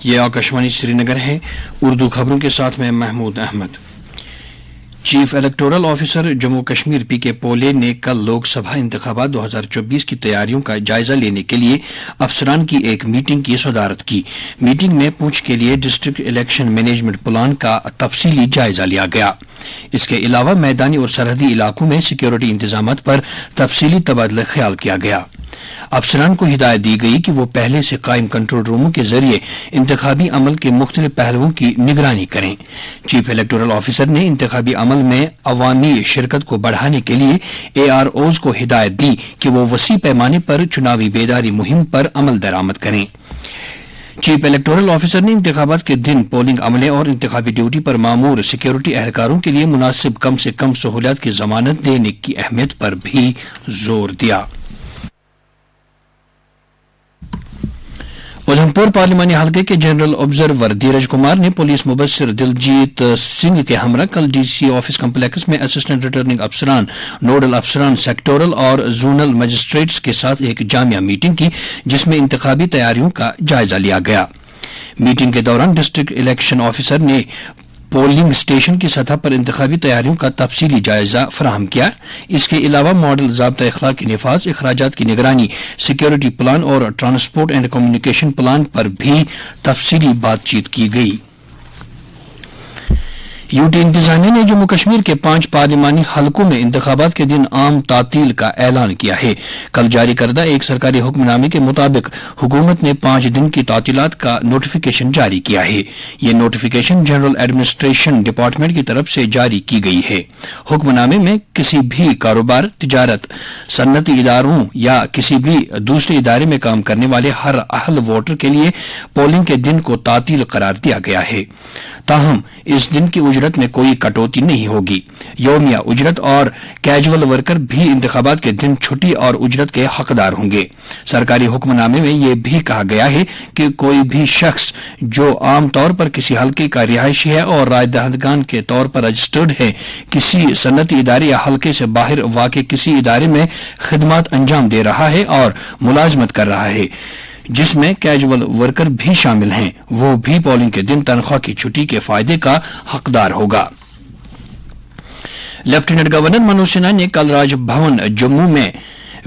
یہ آکاشوانی سری نگر ہے. اردو خبروں کے ساتھ میں Mahmood Ahmed. Chief electoral officer Jammu Kashmir P K Pole نے کل لوک سبھا انتخابات 2024 کی تیاریوں کا جائزہ لینے کے لیے افسران کی ایک میٹنگ کی صدارت کی. میٹنگ میں پونچھ کے لیے ڈسٹرکٹ الیکشن مینجمنٹ پلان کا تفصیلی جائزہ لیا گیا. اس کے علاوہ میدانی اور سرحدی علاقوں میں سیکیورٹی انتظامات پر تفصیلی تبادلہ خیال کیا گیا. افسران کو ہدایت دی گئی کہ وہ پہلے سے قائم کنٹرول روموں کے ذریعے انتخابی عمل کے مختلف پہلوؤں کی نگرانی کریں. چیف الیکٹورل آفیسر نے انتخابی عمل میں عوامی شرکت کو بڑھانے کے لیے AROs کو ہدایت دی کہ وہ وسیع پیمانے پر چناوی بیداری مہم پر عمل درآمد کریں. چیف الیکٹورل آفیسر نے انتخابات کے دن پولنگ عملے اور انتخابی ڈیوٹی پر مامور سیکیورٹی اہلکاروں کے لیے مناسب کم سے کم سہولیات کی ضمانت دینے کی اہمیت پر بھی زور دیا. ادھمپور پارلیمانی حلقے کے جنرل آبزرور دھیرج کمار نے پولیس مبصر دلجیت سنگھ کے ہمراہ کل DC آفس کمپلیکس میں اسسٹنٹ ریٹرننگ افسران، نوڈل افسران، سیکٹورل اور زونل مجسٹریٹس کے ساتھ ایک جامع میٹنگ کی جس میں انتخابی تیاریوں کا جائزہ لیا گیا. میٹنگ کے دوران ڈسٹرکٹ الیکشن آفیسر نے پولنگ اسٹیشن کی سطح پر انتخابی تیاریوں کا تفصیلی جائزہ فراہم کیا. اس کے علاوہ ماڈل ضابطہ اخلاق کی نفاذ، اخراجات کی نگرانی، سیکیورٹی پلان اور ٹرانسپورٹ اینڈ کمیونیکیشن پلان پر بھی تفصیلی بات چیت کی گئی. UT انتظامیہ نے جموں کشمیر کے 5 پارلیمانی حلقوں میں انتخابات کے دن عام تعطیل کا اعلان کیا ہے. کل جاری کردہ ایک سرکاری حکم نامے کے مطابق حکومت نے 5 دن کی تعطیلات کا نوٹیفیکیشن جاری کیا ہے. یہ نوٹیفیکیشن جنرل ایڈمنسٹریشن ڈپارٹمنٹ کی طرف سے جاری کی گئی ہے. حکم نامے میں کسی بھی کاروبار، تجارت، صنعتی اداروں یا کسی بھی دوسرے ادارے میں کام کرنے والے ہر اہل ووٹر کے لیے پولنگ کے دن کو تعطیل قرار دیا گیا ہے. تاہم اس دن کی اجرت میں کوئی کٹوتی نہیں ہوگی. یومیہ اجرت اور کیجول ورکر بھی انتخابات کے دن چھٹی اور اجرت کے حقدار ہوں گے. سرکاری حکم نامے میں یہ بھی کہا گیا ہے کہ کوئی بھی شخص جو عام طور پر کسی حلقے کا رہائشی ہے اور رائے دہندگان کے طور پر رجسٹرڈ ہے، کسی صنعتی ادارے یا حلقے سے باہر واقع کسی ادارے میں خدمات انجام دے رہا ہے اور ملازمت کر رہا ہے جس میں کیجول ورکر بھی شامل ہیں، وہ بھی پولنگ کے دن تنخواہ کی چھٹی کے فائدے کا حقدار ہوگا. لیفٹیننٹ گورنر منوج سنہا نے کل راج بھون جموں میں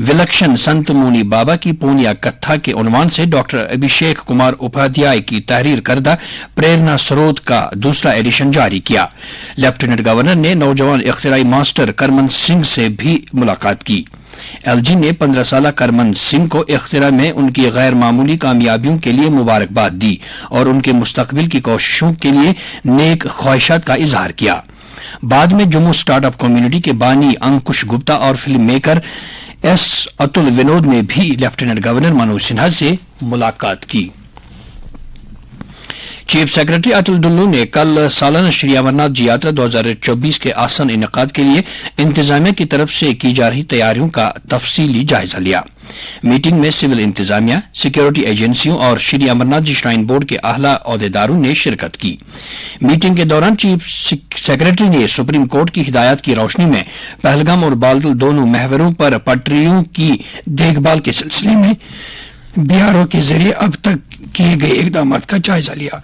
ولکشن سنت مونی بابا کی پونیا کتھا کے عنوان سے ڈاکٹر ابھیشیک کمار اپادھیائے کی تحریر کردہ پریرنا سروت کا دوسرا ایڈیشن جاری کیا. لیفٹیننٹ گورنر نے نوجوان اختراعی ماسٹر کرمن سنگھ سے بھی ملاقات کی. LG نے 15 سالہ کرمن سنگھ کو اختراع میں ان کی غیر معمولی کامیابیوں کے لیے مبارکباد دی اور ان کے مستقبل کی کوششوں کے لیے نیک خواہشات کا اظہار کیا. بعد میں جموں سٹارٹ اپ کمیونٹی کے بانی انکش گپتا اور فلم میکر S اتل ونود نے بھی لیفٹیننٹ گورنر منوج سنہا سے ملاقات کی. چیف سیکرٹری اتل ڈلو نے کل سالانہ شری امرناتھ جی یاترا 2024 کے آسن انعقاد کے لیے انتظامیہ کی طرف سے کی جا رہی تیاریوں کا تفصیلی جائزہ لیا. میٹنگ میں سول انتظامیہ، سیکیورٹی ایجنسیوں اور شری امرناتھ جی شرائن بورڈ کے اعلی عہدیداروں نے شرکت کی. میٹنگ کے دوران چیف سیکرٹری نے سپریم کورٹ کی ہدایات کی روشنی میں پہلگام اور بالتل دونوں محوروں پر پٹریوں کی دیکھ بھال کے سلسلے میں BRO کے ذریعے اب تک کیے گئے اقدامات کا جائزہ لیا.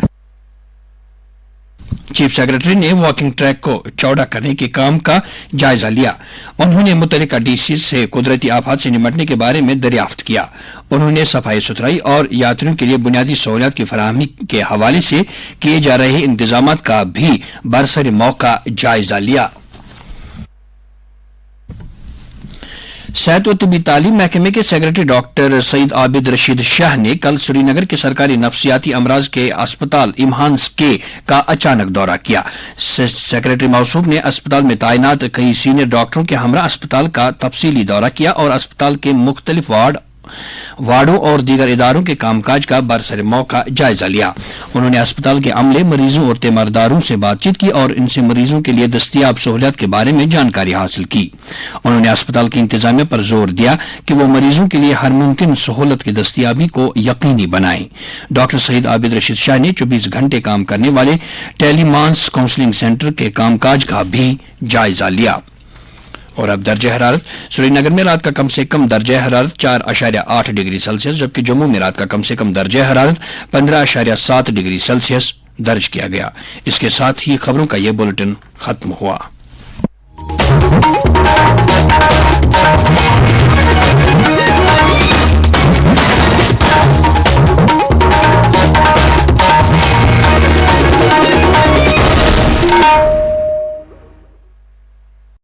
چیف سیکرٹری نے واکنگ ٹریک کو چوڑا کرنے کے کام کا جائزہ لیا. انہوں نے متعلقہ DC سے قدرتی آفات سے نمٹنے کے بارے میں دریافت کیا. انہوں نے صفائی ستھرائی اور یاتریوں کے لیے بنیادی سہولیات کی فراہمی کے حوالے سے کیے جا رہے انتظامات کا بھی برسر موقع جائزہ لیا. صحت و طبی تعلیم محکمے کے سیکرٹری ڈاکٹر سعید عابد رشید شاہ نے کل سری نگر کے سرکاری نفسیاتی امراض کے اسپتال امہانس کے کا اچانک دورہ کیا. سیکرٹری موصوف نے اسپتال میں تعینات کئی سینئر ڈاکٹروں کے ہمراہ اسپتال کا تفصیلی دورہ کیا اور اسپتال کے مختلف وارڈوں اور دیگر اداروں کے کام کاج کا برسر موقع جائزہ لیا. انہوں نے اسپتال کے عملے، مریضوں اور تیمارداروں سے بات چیت کی اور ان سے مریضوں کے لیے دستیاب سہولیات کے بارے میں جانکاری حاصل کی. انہوں نے اسپتال کی انتظامیہ پر زور دیا کہ وہ مریضوں کے لیے ہر ممکن سہولت کی دستیابی کو یقینی بنائیں. ڈاکٹر سعید عابد رشید شاہ نے 24 گھنٹے کام کرنے والے ٹیلی مانس کاؤنسلنگ سینٹر کے کام کاج کا بھی جائزہ لیا. اور اب درجہ حرارت سری نگر میں رات کا کم سے کم درجہ حرارت 4.8 ڈگری سیلسیس جبکہ جموں میں رات کا کم سے کم درجہ حرارت 15.7 ڈگری سیلسیس درج کیا گیا۔ اس کے ساتھ ہی خبروں کا یہ بلیٹن ختم ہوا۔